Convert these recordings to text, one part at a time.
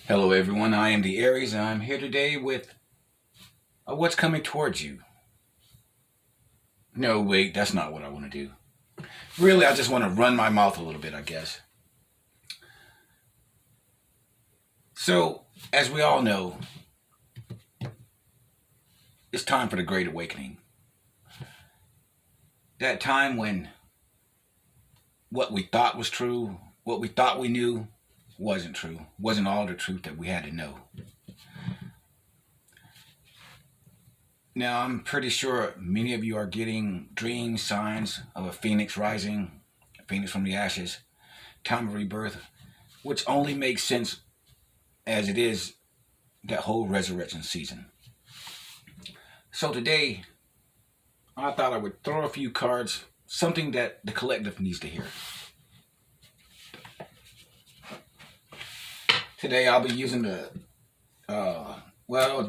Hello, everyone. I am the Aries, and I'm here today with what's coming towards you. No, wait, that's not what I want to do. Really, I just want to run my mouth a little bit, I guess. So, as we all know, it's time for the Great Awakening. That time when what we thought was true, what we thought we knew, wasn't true, wasn't all the truth that we had to know. Now, I'm pretty sure many of you are getting dream signs of a phoenix rising, a phoenix from the ashes, time of rebirth, which only makes sense as it is that whole resurrection season. So today, I thought I would throw a few cards, something that the collective needs to hear. Today, I'll be using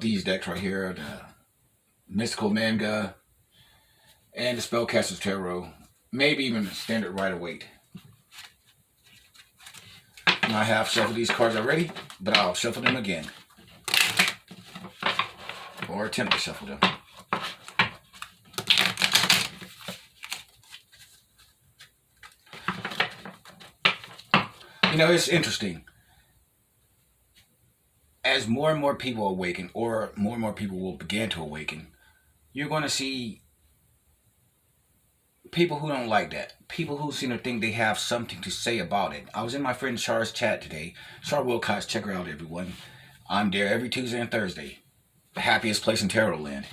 these decks right here, the Mystical Manga, and the Spellcaster's Tarot, maybe even the Standard Rider-Waite. I have shuffled these cards already, but I'll shuffle them again. Or attempt to shuffle them. You know, it's interesting. As more and more people awaken, or more and more people will begin to awaken, you're going to see people who don't like that. People who seem to think they have something to say about it. I was in my friend Char's chat today. Char Wilcox, check her out, everyone. I'm there every Tuesday and Thursday. The happiest place in Tarot Land.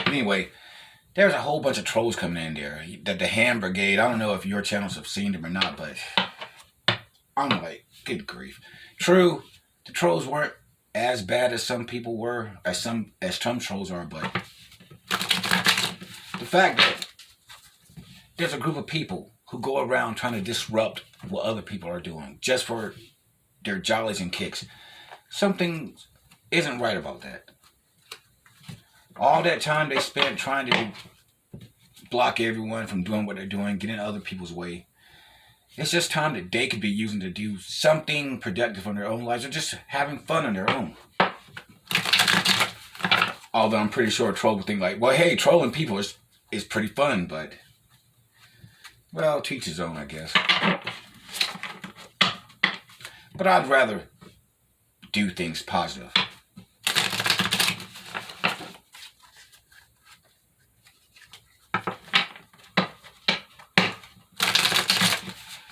Anyway, there's a whole bunch of trolls coming in there. The Ham Brigade, I don't know if your channels have seen them or not, but I'm like, good grief. True, the trolls weren't as bad as some people were, as some trolls are, but the fact that there's a group of people who go around trying to disrupt what other people are doing just for their jollies and kicks. Something isn't right about that. All that time they spent trying to block everyone from doing what they're doing, getting in other people's way. It's just time that they could be using to do something productive in their own lives or just having fun on their own. Although I'm pretty sure a troll would think like, well, hey, trolling people is pretty fun, but well, teach his own, I guess. But I'd rather do things positive.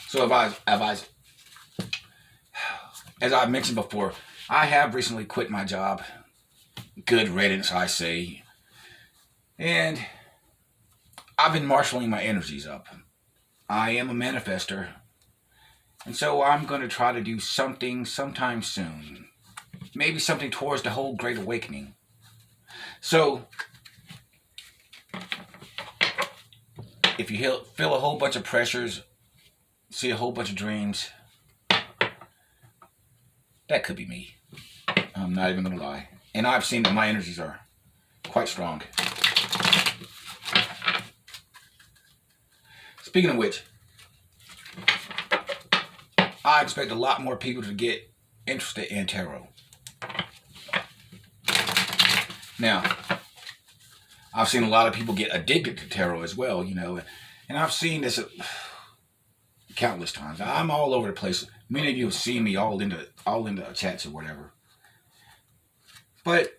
So as I mentioned before, I have recently quit my job. Good riddance, I say. And I've been marshaling my energies up. I am a manifester. And so I'm going to try to do something sometime soon. Maybe something towards the whole Great Awakening. So, if you feel a whole bunch of pressures, see a whole bunch of dreams, that could be me. I'm not even going to lie. And I've seen that my energies are quite strong. Speaking of which, I expect a lot more people to get interested in tarot. Now, I've seen a lot of people get addicted to tarot as well, you know, and I've seen this countless times. I'm all over the place. Many of you have seen me all into chats or whatever. But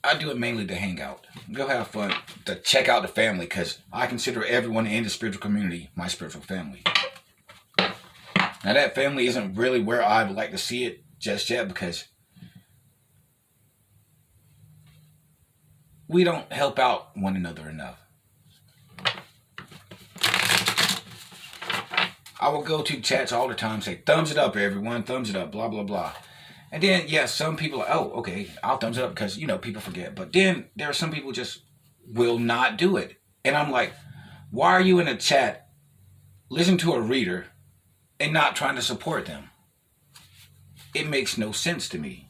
I do it mainly to hang out, go have fun, to check out the family, because I consider everyone in the spiritual community my spiritual family. Now that family isn't really where I would like to see it just yet, because we don't help out one another enough. I will go to chats all the time, say, thumbs it up, everyone, thumbs it up, blah, blah, blah. And then, yes, some people are, oh, okay, I'll thumbs it up because, you know, people forget. But then there are some people who just will not do it. And I'm like, why are you in a chat, listen to a reader, and not trying to support them? It makes no sense to me.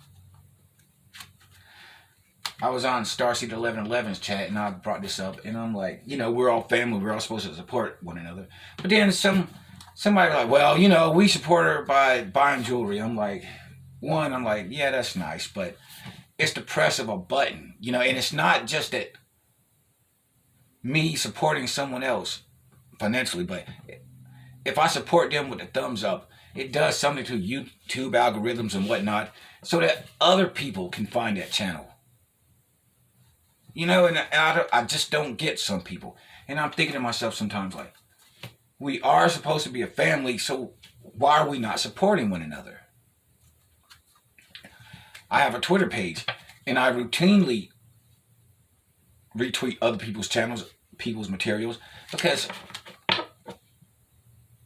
I was on Starseed 1111's chat, and I brought this up, and I'm like, you know, we're all family, we're all supposed to support one another. But then somebody like, well, you know, we support her by buying jewelry. I'm like, One, I'm like, yeah, that's nice, but it's the press of a button, and it's not just that me supporting someone else financially, but if I support them with a thumbs up, it does something to YouTube algorithms and whatnot so that other people can find that channel. And I just don't get some people. And I'm thinking to myself sometimes, like, we are supposed to be a family, so why are we not supporting one another? I have a Twitter page, and I routinely retweet other people's channels, people's materials, because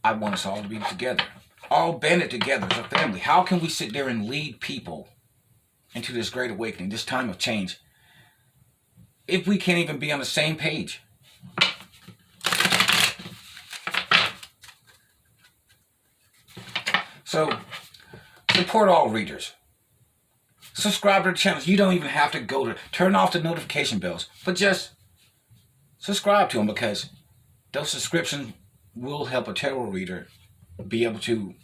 I want us all to be together. All banded together as a family. How can we sit there and lead people into this great awakening, this time of change, if we can't even be on the same page? So, support all readers. Subscribe to the channels. You don't even have to go to turn off the notification bells, but just subscribe to them, because those subscriptions will help a tarot reader be able to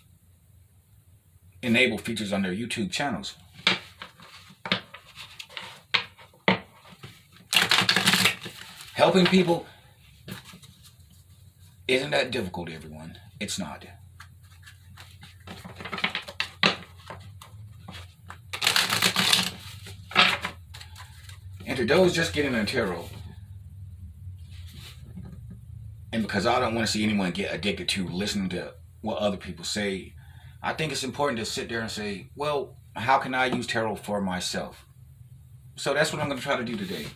enable features on their YouTube channels. Helping people isn't that difficult, everyone. It's not. And to those just getting into tarot, and because I don't want to see anyone get addicted to listening to what other people say, I think it's important to sit there and say, well, how can I use tarot for myself? So that's what I'm going to try to do today.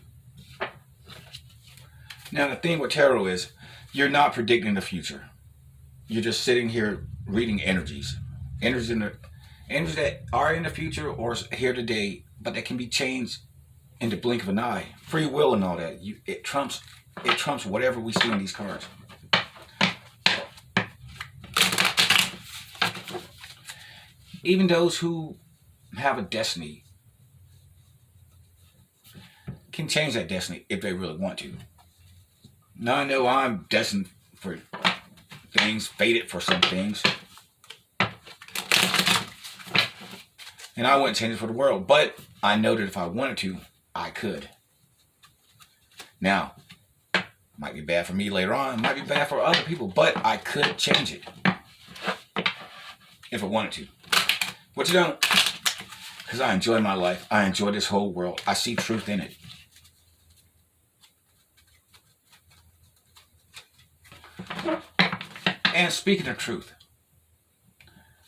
Now, the thing with tarot is, you're not predicting the future. You're just sitting here reading energies. Energies that are in the future or here today, but that can be changed in the blink of an eye. Free will and all that. It trumps whatever we see in these cards. Even those who have a destiny can change that destiny if they really want to. Now, I know I'm destined for things, fated for some things, and I wouldn't change it for the world, but I know that if I wanted to, I could. Now, might be bad for me later on, might be bad for other people, but I could change it if I wanted to. But you don't, because I enjoy my life. I enjoy this whole world. I see truth in it. And speaking of truth,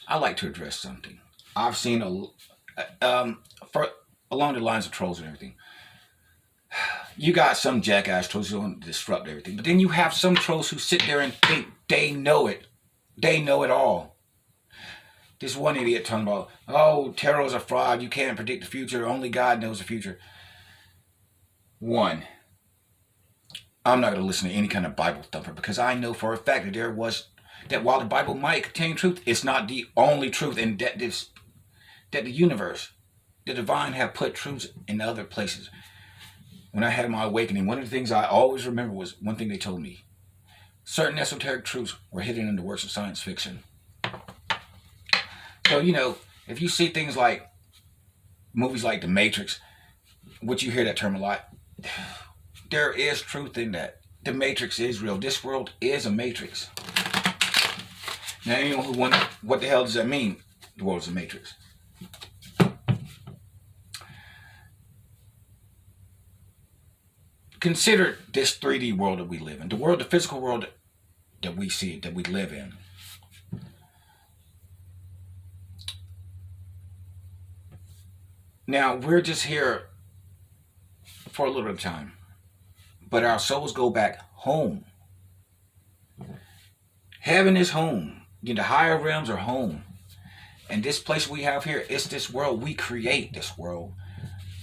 I like to address something. I've seen along the lines of trolls and everything. You got some jackass trolls who want to disrupt everything, but then you have some trolls who sit there and think they know it. They know it all. This one idiot talking about, oh, tarot's a fraud. You can't predict the future. Only God knows the future. One, I'm not going to listen to any kind of Bible thumper, because I know for a fact that while the Bible might contain truth, it's not the only truth, and that the universe, the divine, have put truths in other places. When I had my awakening, one of the things I always remember was one thing they told me. Certain esoteric truths were hidden in the works of science fiction. So, if you see things like movies like The Matrix, which you hear that term a lot, there is truth in that. The Matrix is real. This world is a matrix. Now, anyone who wonders, what the hell does that mean? The world's a matrix. Consider this 3D world that we live in. The physical world that we see, that we live in. Now, we're just here for a little time, but our souls go back home. Heaven is home. The higher realms are home. And this place we have here, it's this world. We create this world.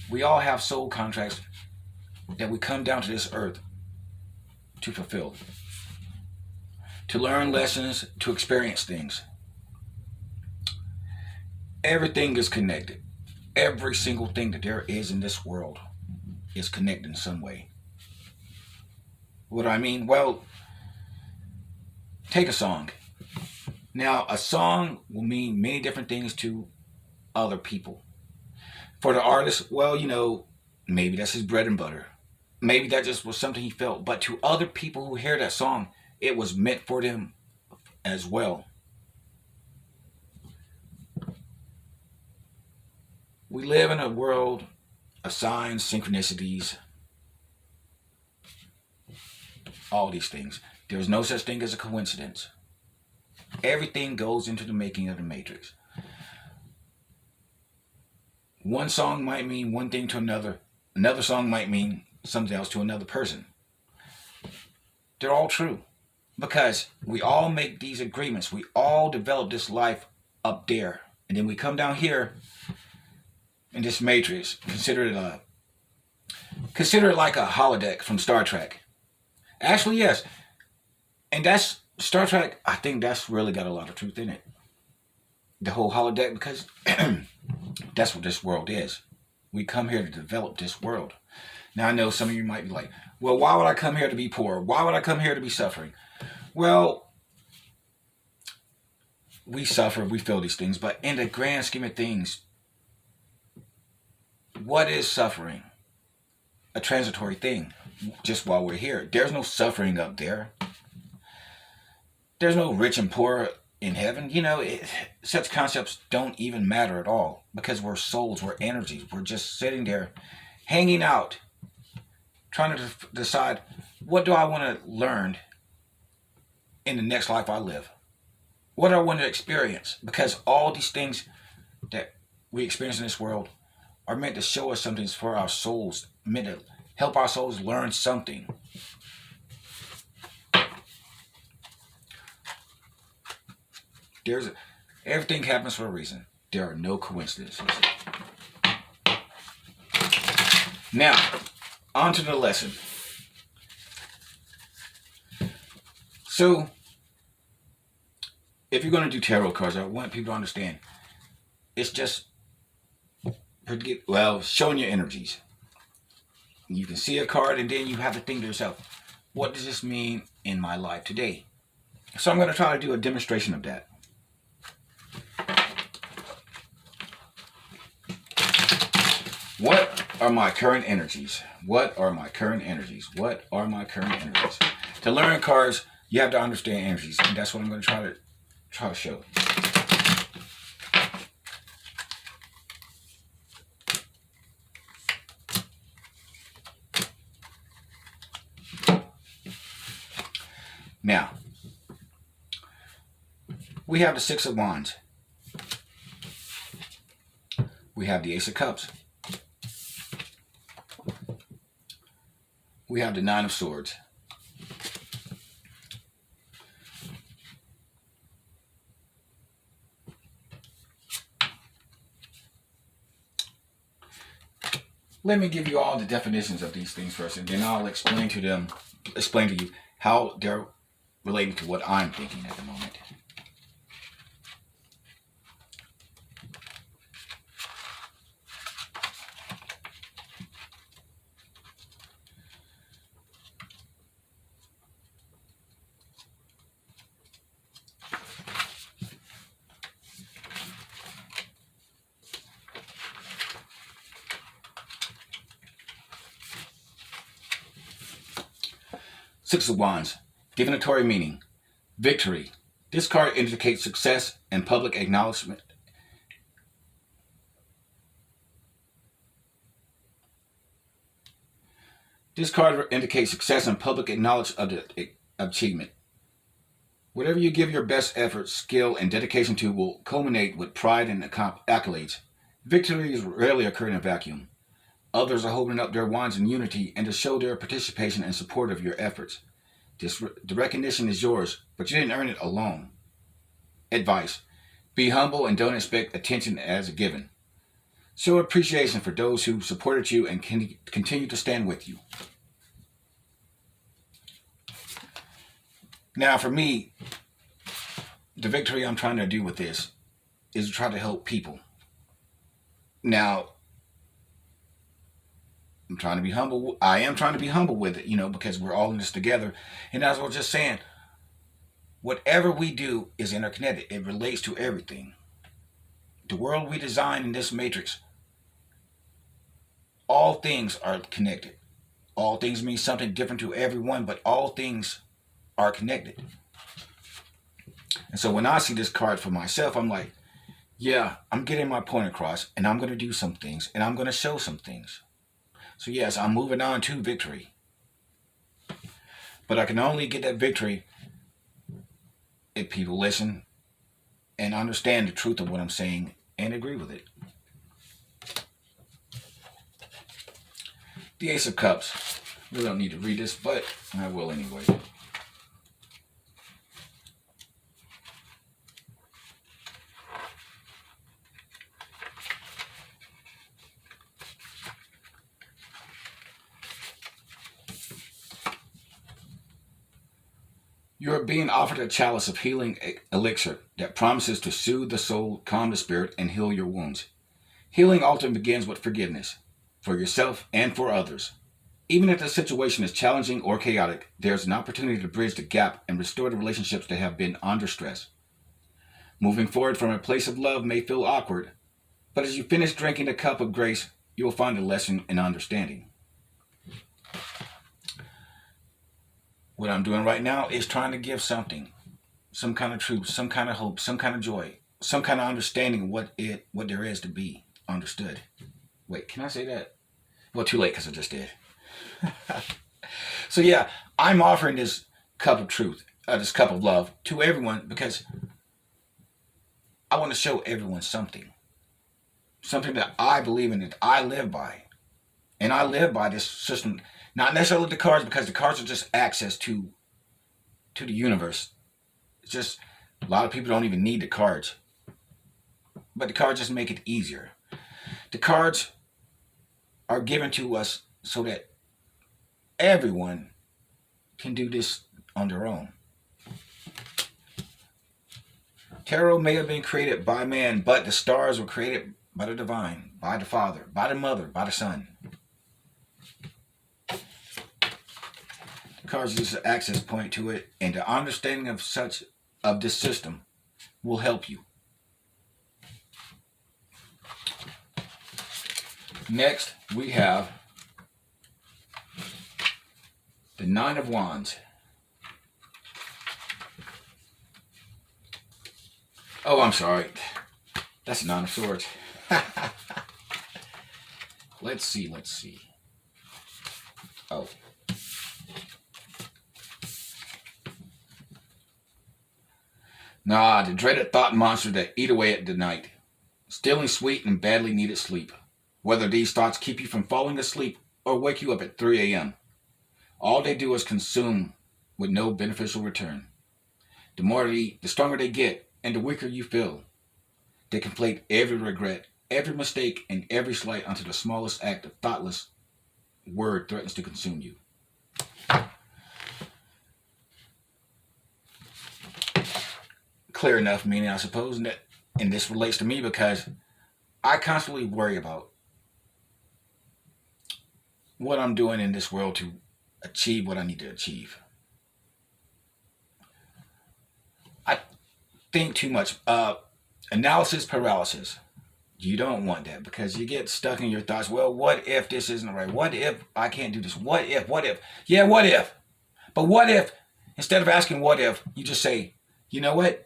We all have soul contracts that we come down to this earth to fulfill. To learn lessons, to experience things. Everything is connected. Every single thing that there is in this world is connected in some way. What do I mean? Well, take a song. Now, a song will mean many different things to other people. For the artist, well, maybe that's his bread and butter. Maybe that just was something he felt. But to other people who hear that song, it was meant for them as well. We live in a world of signs, synchronicities, all these things. There's no such thing as a coincidence. Everything goes into the making of the Matrix. One song might mean one thing to another. Another song might mean something else to another person. They're all true. Because we all make these agreements. We all develop this life up there. And then we come down here in this Matrix. Consider it like a holodeck from Star Trek. Actually, yes. And that's Star Trek. I think that's really got a lot of truth in it. The whole holodeck, because that's what this world is. We come here to develop this world. Now, I know some of you might be like, well, why would I come here to be poor? Why would I come here to be suffering? Well, we suffer, we feel these things, but in the grand scheme of things, what is suffering? A transitory thing, just while we're here. There's no suffering up there. There's no rich and poor in heaven. Such concepts don't even matter at all, because we're souls, we're energies. We're just sitting there, hanging out, trying to decide, what do I want to learn in the next life I live? What do I want to experience? Because all these things that we experience in this world are meant to show us something for our souls, meant to help our souls learn something. Everything happens for a reason. There are no coincidences. Now, on to the lesson. So, if you're going to do tarot cards, I want people to understand, it's just showing your energies. You can see a card and then you have to think to yourself, what does this mean in my life today? So I'm going to try to do a demonstration of that. What are my current energies? What are my current energies? What are my current energies? To learn cards, you have to understand energies, and that's what I'm going to try to show. Now, we have the Six of Wands. We have the Ace of Cups. We have the Nine of Swords. Let me give you all the definitions of these things first, and then I'll explain to you how they're relating to what I'm thinking at the moment. Six of Wands, divinatory meaning, victory. This card indicates success and public acknowledgement. This card indicates success and public acknowledgement of the achievement. Whatever you give your best effort, skill, and dedication to will culminate with pride and accolades. Victories rarely occur in a vacuum. Others are holding up their wands in unity and to show their participation and support of your efforts. The recognition is yours, but you didn't earn it alone. Advice: be humble and don't expect attention as a given. Show appreciation for those who supported you and can continue to stand with you. Now, for me, the victory I'm trying to do with this is to try to help people. Now, I'm trying to be humble. I am trying to be humble with it, because we're all in this together. And as I was just saying, whatever we do is interconnected. It relates to everything. The world we design in this matrix, all things are connected. All things mean something different to everyone, but all things are connected. And so when I see this card for myself, I'm like, yeah, I'm getting my point across, and I'm going to do some things, and I'm going to show some things. So yes, I'm moving on to victory. But I can only get that victory if people listen and understand the truth of what I'm saying and agree with it. The Ace of Cups. We don't need to read this, but I will anyway. You are being offered a chalice of healing elixir that promises to soothe the soul, calm the spirit, and heal your wounds. Healing often begins with forgiveness, for yourself and for others. Even if the situation is challenging or chaotic, there's an opportunity to bridge the gap and restore the relationships that have been under stress. Moving forward from a place of love may feel awkward, but as you finish drinking the cup of grace, you will find a lesson in understanding. What I'm doing right now is trying to give something, some kind of truth, some kind of hope, some kind of joy, some kind of understanding of what there is to be understood. Wait, can I say that? Well, too late because I just did. So yeah, I'm offering this cup of truth, this cup of love to everyone because I want to show everyone something that I believe in, that I live by. And I live by this system, not necessarily the cards, because the cards are just access to the universe. It's just a lot of people don't even need the cards, but the cards just make it easier. The cards are given to us so that everyone can do this on their own. Tarot may have been created by man, but the stars were created by the divine, by the Father, by the Mother, by the Son. The cards is an access point to it, and the understanding of this system will help you. Next, we have the Nine of Wands. Oh, I'm sorry. That's the Nine of Swords. Let's see. Oh. Nah, the dreaded thought monster that eat away at the night. Stealing sweet and badly needed sleep. Whether these thoughts keep you from falling asleep or wake you up at 3 a.m. All they do is consume with no beneficial return. The stronger they get and the weaker you feel. They conflate every regret, every mistake, and every slight onto the smallest act of thoughtless word threatens to consume you. Clear enough meaning, I suppose, and this relates to me because I constantly worry about what I'm doing in this world to achieve what I need to achieve. I think too much. Analysis paralysis. You don't want that because you get stuck in your thoughts. Well, what if this isn't right? What if I can't do this? What if? Yeah, what if? But what if, instead of asking what if, you just say, you know what?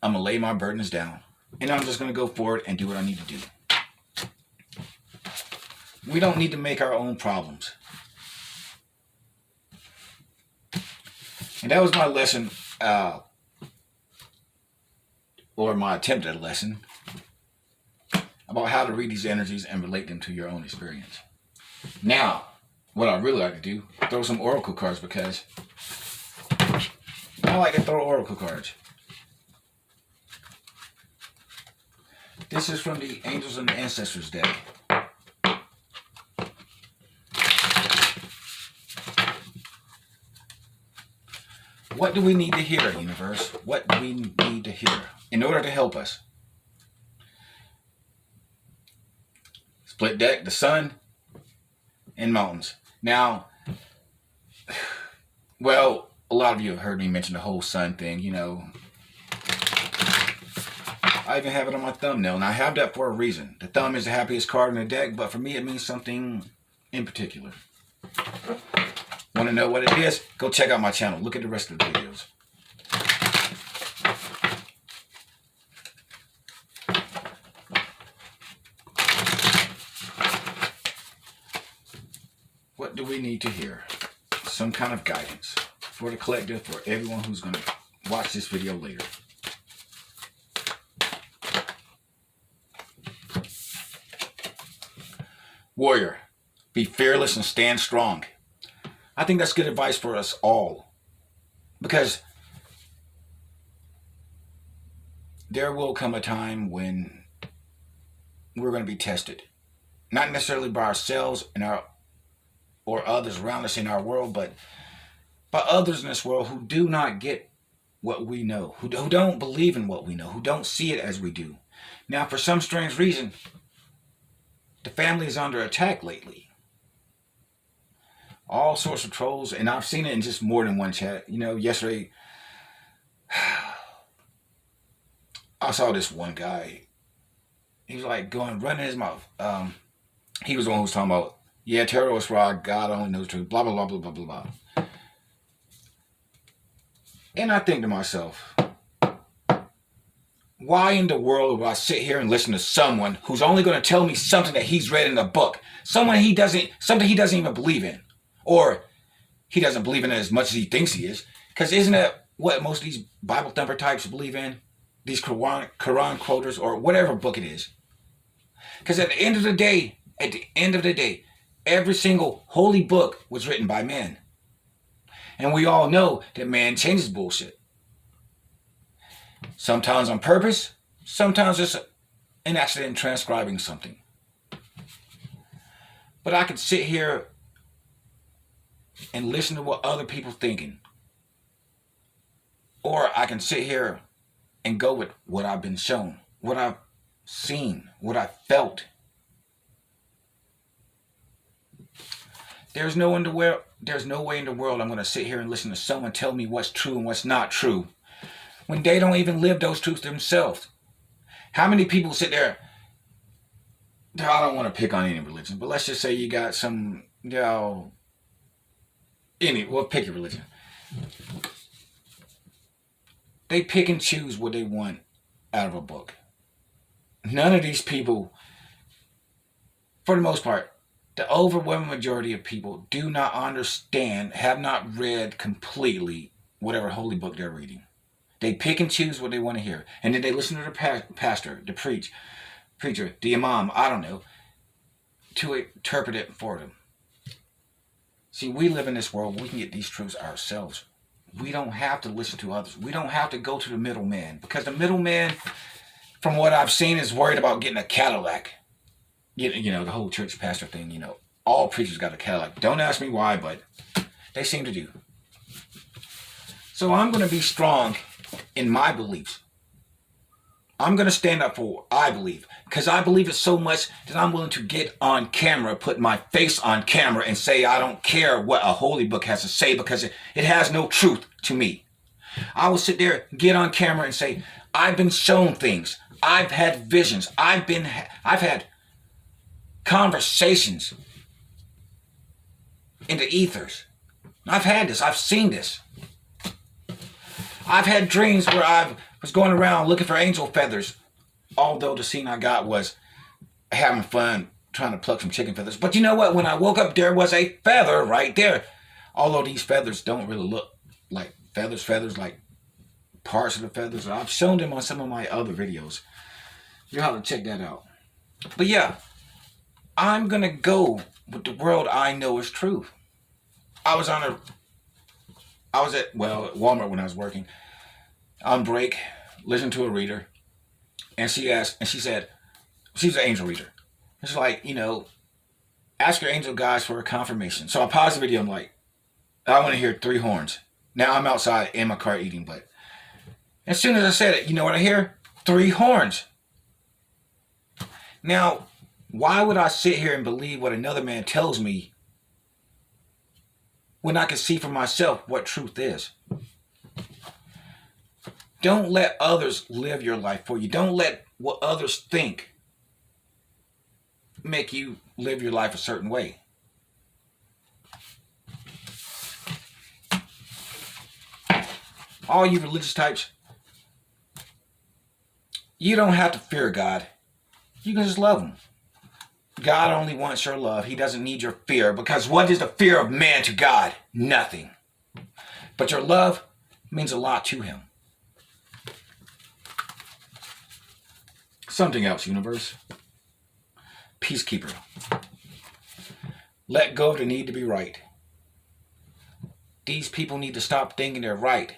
I'm going to lay my burdens down. And I'm just going to go forward and do what I need to do. We don't need to make our own problems. And that was my lesson, or my attempt at a lesson, about how to read these energies and relate them to your own experience. Now, what I really like to do, throw some oracle cards because I like to throw oracle cards. This is from the Angels and the Ancestors deck. What do we need to hear, universe? What do we need to hear in order to help us? Split deck, the sun, and mountains. Now, well, a lot of you have heard me mention the whole sun thing, you know. I even have it on my thumbnail, and I have that for a reason. The thumb is the happiest card in the deck, but for me it means something in particular. Want to know what it is? Go check out my channel. Look at the rest of the videos. What do we need to hear? Some kind of guidance for the collective, for everyone who's going to watch this video later. Warrior, be fearless and stand strong. I think that's good advice for us all, because there will come a time when we're going to be tested, not necessarily by ourselves and or others around us in our world, but by others in this world who do not get what we know, who don't believe in what we know, who don't see it as we do. Now, for some strange reason, the family is under attack lately. All sorts of trolls, and I've seen it in just more than one chat. You know, yesterday, I saw this one guy. He was like running his mouth. He was the one who was talking about, yeah, tarot is fraud, God only knows the truth, blah, blah, blah, blah, blah, blah, blah. And I think to myself, why in the world would I sit here and listen to someone who's only going to tell me something that he's read in a book? Something he doesn't even believe in. Or he doesn't believe in it as much as he thinks he is. Because isn't that what most of these Bible thumper types believe in? These Quran quoters, or whatever book it is. Because at the end of the day, every single holy book was written by men. And we all know that man changes bullshit. Sometimes on purpose, sometimes just an accident in transcribing something. But I could sit here and listen to what other people are thinking. Or I can sit here and go with what I've been shown, what I've seen, what I've felt. There's no way in the world I'm going to sit here and listen to someone tell me what's true and what's not true when they don't even live those truths themselves. How many people sit there? I don't want to pick on any religion, but let's just say you got some, pick your religion. They pick and choose what they want out of a book. None of these people, for the most part, the overwhelming majority of people do not understand, have not read completely whatever holy book they're reading. They pick and choose what they want to hear. And then they listen to the pastor, the preacher, the imam, I don't know, to interpret it for them. See, we live in this world, we can get these truths ourselves. We don't have to listen to others. We don't have to go to the middleman. Because the middleman, from what I've seen, is worried about getting a Cadillac. You know, the whole church pastor thing, all preachers got a Cadillac. Don't ask me why, but they seem to do. So I'm going to be strong in my beliefs. I'm going to stand up for what I believe. Because I believe it so much that I'm willing to get on camera, put my face on camera, and say I don't care what a holy book has to say because it has no truth to me. I will sit there, get on camera, and say, I've been shown things. I've had visions. I've had conversations in the ethers. I've had this. I've seen this. I've had dreams where I was going around looking for angel feathers, although the scene I got was having fun trying to pluck some chicken feathers. But you know what? When I woke up, there was a feather right there. Although these feathers don't really look like feathers like parts of the feathers. I've shown them on some of my other videos. You'll have to check that out. But yeah, I'm going to go with the world I know is true. I was at Walmart when I was working on break, listening to a reader, and she said, she's an angel reader. It's like, ask your angel guys for a confirmation. So I paused the video, I'm like, I want to hear 3 horns. Now I'm outside in my car eating, but as soon as I said it, you know what I hear? 3 horns. Now, why would I sit here and believe what another man tells me when I can see for myself what truth is? Don't let others live your life for you. Don't let what others think make you live your life a certain way. All you religious types, you don't have to fear God. You can just love him. God only wants your love. He doesn't need your fear, because what is the fear of man to God? Nothing. But your love means a lot to him. Something else, universe. Peacekeeper. Let go of the need to be right. These people need to stop thinking they're right.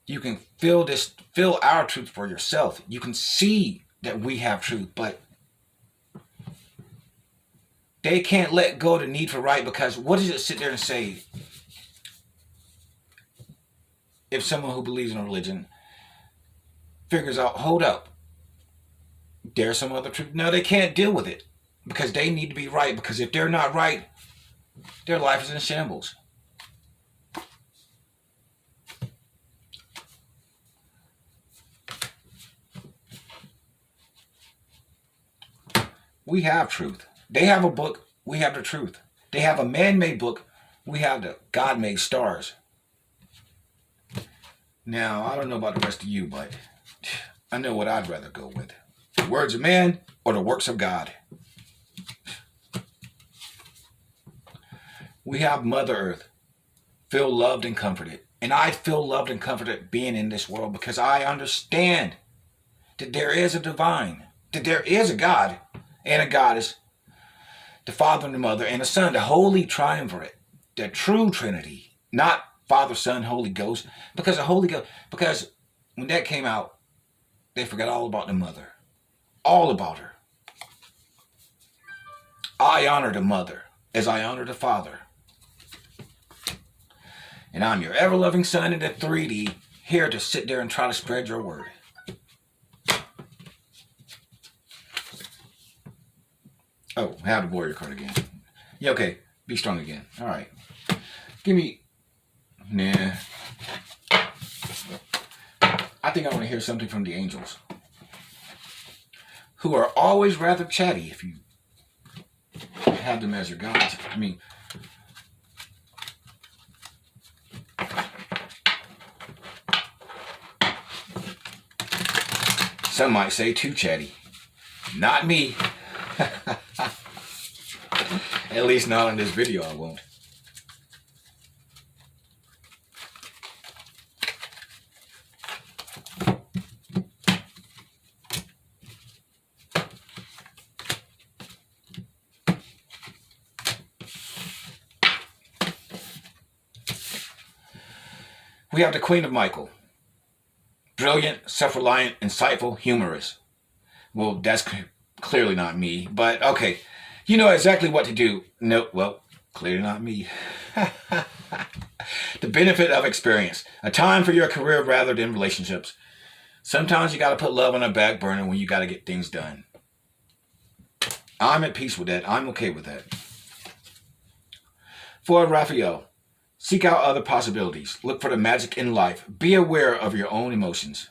You can feel our truth for yourself. You can see that we have truth, but they can't let go of the need for right, because what does it sit there and say? If someone who believes in a religion figures out, hold up, there's some other truth. No, they can't deal with it because they need to be right, because if they're not right, their life is in shambles. We have truth. They have a book. We have the truth. They have a man-made book. We have the God-made stars. Now, I don't know about the rest of you, but I know what I'd rather go with. The words of man or the works of God. We have Mother Earth. Feel loved and comforted. And I feel loved and comforted being in this world, because I understand that there is a divine, that there is a God and a goddess, the Father and the Mother and the Son, the Holy Triumvirate, the true Trinity, not Father, Son, Holy Ghost, because when that came out, they forgot all about the Mother, all about her. I honor the Mother as I honor the Father. And I'm your ever-loving Son in the 3D, here to sit there and try to spread your word. Oh, I have the warrior card again. Yeah, okay. Be strong again. All right. Give me... Nah. I think I want to hear something from the angels, who are always rather chatty if you have them as your gods. I mean... Some might say too chatty. Not me. At least not in this video, I won't. We have the Queen of Michael. Brilliant, self-reliant, insightful, humorous. Well, that's clearly not me, but okay. You know exactly what to do. No, well, clearly not me. The benefit of experience. A time for your career rather than relationships. Sometimes you got to put love on a back burner when you got to get things done. I'm at peace with that. I'm okay with that. For Raphael, seek out other possibilities. Look for the magic in life. Be aware of your own emotions.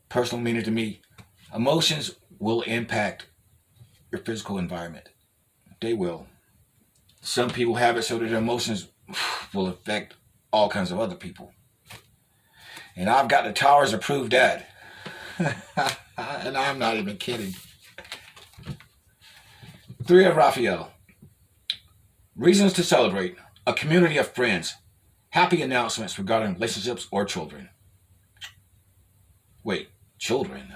Personal meaning to me, emotions will impact your physical environment. They will. Some people have it so that their emotions will affect all kinds of other people. And I've got the towers to prove that. And I'm not even kidding. 3 of Raphael. Reasons to celebrate. A community of friends. Happy announcements regarding relationships or children. Wait, children?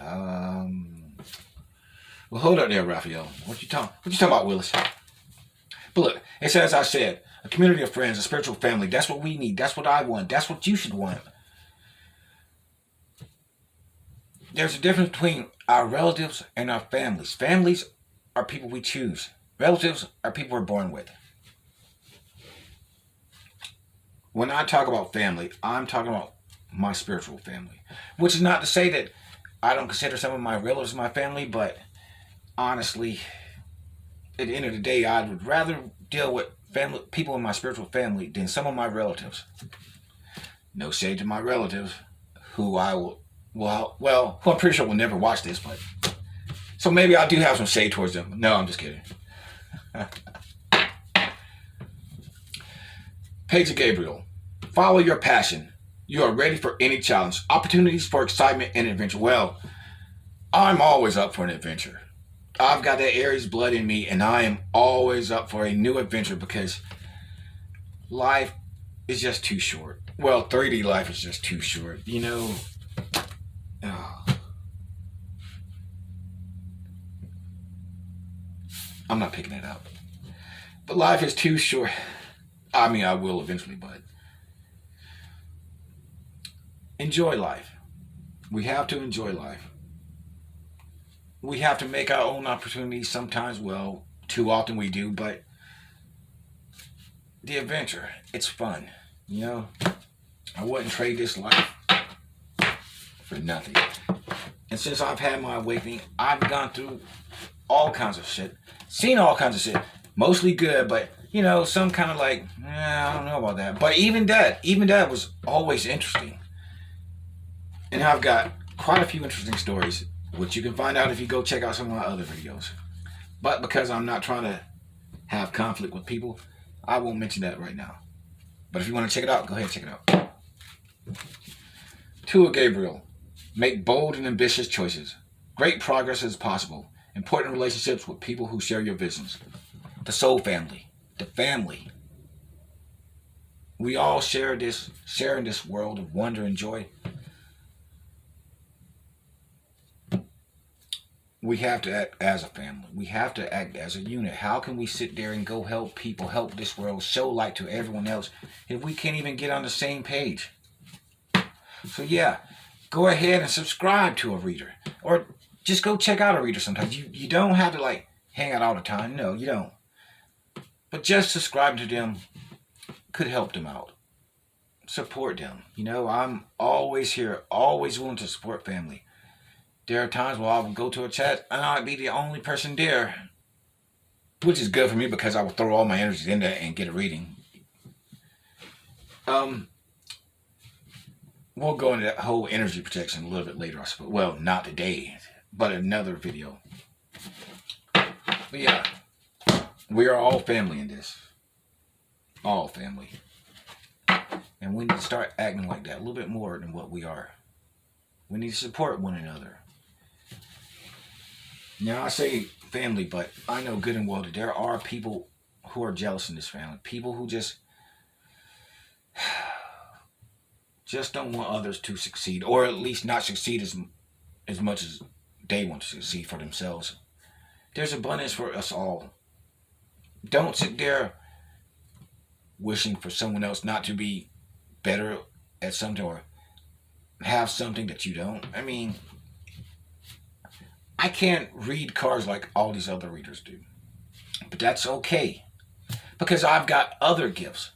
Well, hold up there, Raphael. What you talking about, Willis? But look, it's as I said, a community of friends, a spiritual family. That's what we need. That's what I want. That's what you should want. There's a difference between our relatives and our families. Families are people we choose. Relatives are people we're born with. When I talk about family, I'm talking about my spiritual family. Which is not to say that I don't consider some of my relatives my family, but honestly, at the end of the day, I would rather deal with family, people in my spiritual family than some of my relatives. No shade to my relatives, who I will, well, who I'm pretty sure will never watch this, but so maybe I do have some shade towards them. No, I'm just kidding. Page of Gabriel. Follow your passion. You are ready for any challenge. Opportunities for excitement and adventure. Well, I'm always up for an adventure. I've got that Aries blood in me, and I am always up for a new adventure because life is just too short. Well, 3D life is just too short. You know, oh. I'm not picking it up. But life is too short. I mean, I will eventually, but enjoy life. We have to enjoy life. We have to make our own opportunities sometimes. Well, too often we do, but the adventure, it's fun. You know, I wouldn't trade this life for nothing. And since I've had my awakening, I've gone through all kinds of shit, seen all kinds of shit, mostly good, but you know, some kind of like, I don't know about that. But even that was always interesting. And I've got quite a few interesting stories, which you can find out if you go check out some of my other videos. But because I'm not trying to have conflict with people, I won't mention that right now. But if you want to check it out, go ahead and check it out. 2 of Gabriel. Make bold and ambitious choices. Great progress is possible. Important relationships with people who share your visions. The soul family. The family. We all sharing this world of wonder and joy. We have to act as a family. We have to act as a unit. How can we sit there and go help people, help this world, show light to everyone else if we can't even get on the same page? So yeah, go ahead and subscribe to a reader. Or just go check out a reader sometimes. You don't have to like hang out all the time. No, you don't. But just subscribe to them could help them out. Support them. You know, I'm always here, always willing to support family. There are times where I will go to a chat and I'll be the only person there, which is good for me because I will throw all my energies in there and get a reading. We'll go into that whole energy protection a little bit later, I suppose. Well, not today, but another video. But yeah, we are all family in this. All family. And we need to start acting like that a little bit more than what we are. We need to support one another. Now, I say family, but I know good and well that there are people who are jealous in this family. People who just don't want others to succeed, or at least not succeed as much as they want to succeed for themselves. There's abundance for us all. Don't sit there wishing for someone else not to be better at something or have something that you don't. I mean, I can't read cards like all these other readers do. But that's okay. Because I've got other gifts.